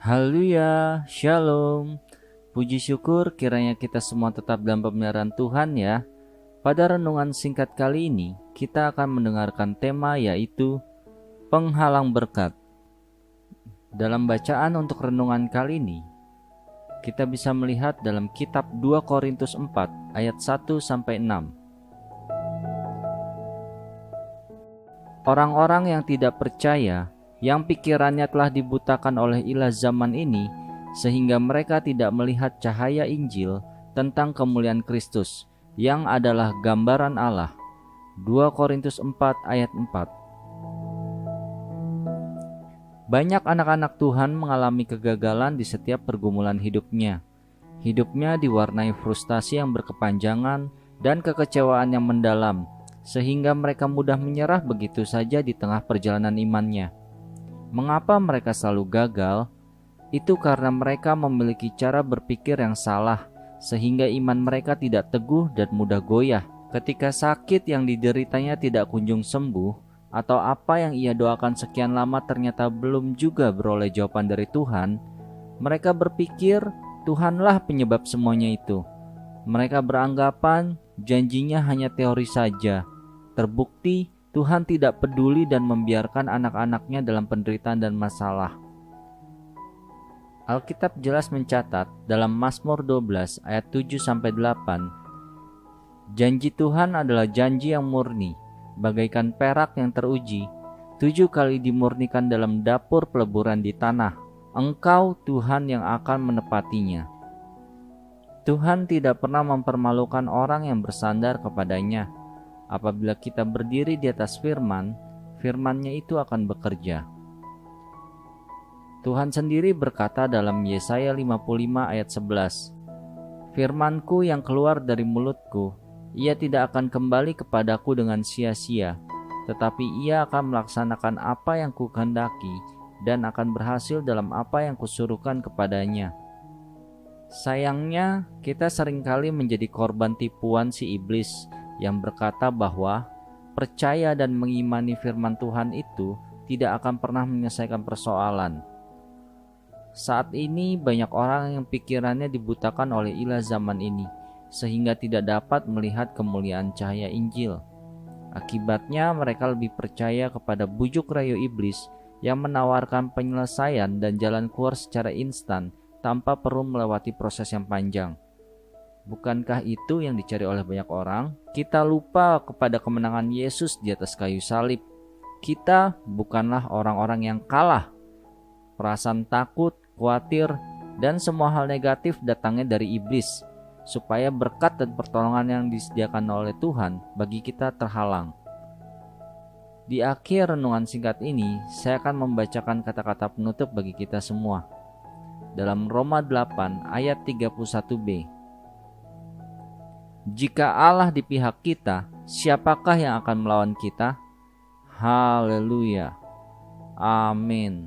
Haleluya, Shalom. Puji syukur kiranya kita semua tetap dalam pemeliharaan Tuhan ya. Pada renungan singkat kali ini, kita akan mendengarkan tema yaitu penghalang berkat. Dalam bacaan untuk renungan kali ini, kita bisa melihat dalam kitab 2 Korintus 4 ayat 1-6. Orang-orang yang tidak percaya, yang pikirannya telah dibutakan oleh ilah zaman ini, sehingga mereka tidak melihat cahaya Injil tentang kemuliaan Kristus, yang adalah gambaran Allah. 2 Korintus 4 ayat 4. Banyak anak-anak Tuhan mengalami kegagalan di setiap pergumulan hidupnya. Hidupnya diwarnai frustasi yang berkepanjangan dan kekecewaan yang mendalam, sehingga mereka mudah menyerah begitu saja di tengah perjalanan imannya. Mengapa mereka selalu gagal? Itu karena mereka memiliki cara berpikir yang salah, sehingga iman mereka tidak teguh dan mudah goyah. Ketika sakit yang dideritanya tidak kunjung sembuh, atau apa yang ia doakan sekian lama ternyata belum juga beroleh jawaban dari Tuhan, mereka berpikir Tuhanlah penyebab semuanya itu. Mereka beranggapan janjinya hanya teori saja. Terbukti Tuhan tidak peduli dan membiarkan anak-anaknya dalam penderitaan dan masalah. Alkitab jelas mencatat dalam Mazmur 12 ayat 7-8, janji Tuhan adalah janji yang murni, bagaikan perak yang teruji, 7 kali dimurnikan dalam dapur peleburan di tanah. Engkau Tuhan yang akan menepatinya. Tuhan tidak pernah mempermalukan orang yang bersandar kepadanya. Apabila kita berdiri di atas firman-Nya itu akan bekerja. Tuhan sendiri berkata dalam Yesaya 55 ayat 11, firman-Ku yang keluar dari mulutku, ia tidak akan kembali kepadaku dengan sia-sia, tetapi ia akan melaksanakan apa yang kukehendaki dan akan berhasil dalam apa yang kusuruhkan kepadanya. Sayangnya, kita seringkali menjadi korban tipuan si iblis yang berkata bahwa percaya dan mengimani firman Tuhan itu tidak akan pernah menyelesaikan persoalan. Saat ini banyak orang yang pikirannya dibutakan oleh ilah zaman ini, sehingga tidak dapat melihat kemuliaan cahaya Injil. Akibatnya mereka lebih percaya kepada bujuk rayu iblis yang menawarkan penyelesaian dan jalan keluar secara instan tanpa perlu melewati proses yang panjang. Bukankah itu yang dicari oleh banyak orang? Kita lupa kepada kemenangan Yesus di atas kayu salib. Kita bukanlah orang-orang yang kalah. Perasaan takut, khawatir, dan semua hal negatif datangnya dari iblis, supaya berkat dan pertolongan yang disediakan oleh Tuhan bagi kita terhalang. Di akhir renungan singkat ini, saya akan membacakan kata-kata penutup bagi kita semua. Dalam Roma 8 ayat 31b. Jika Allah di pihak kita, siapakah yang akan melawan kita? Haleluya. Amin.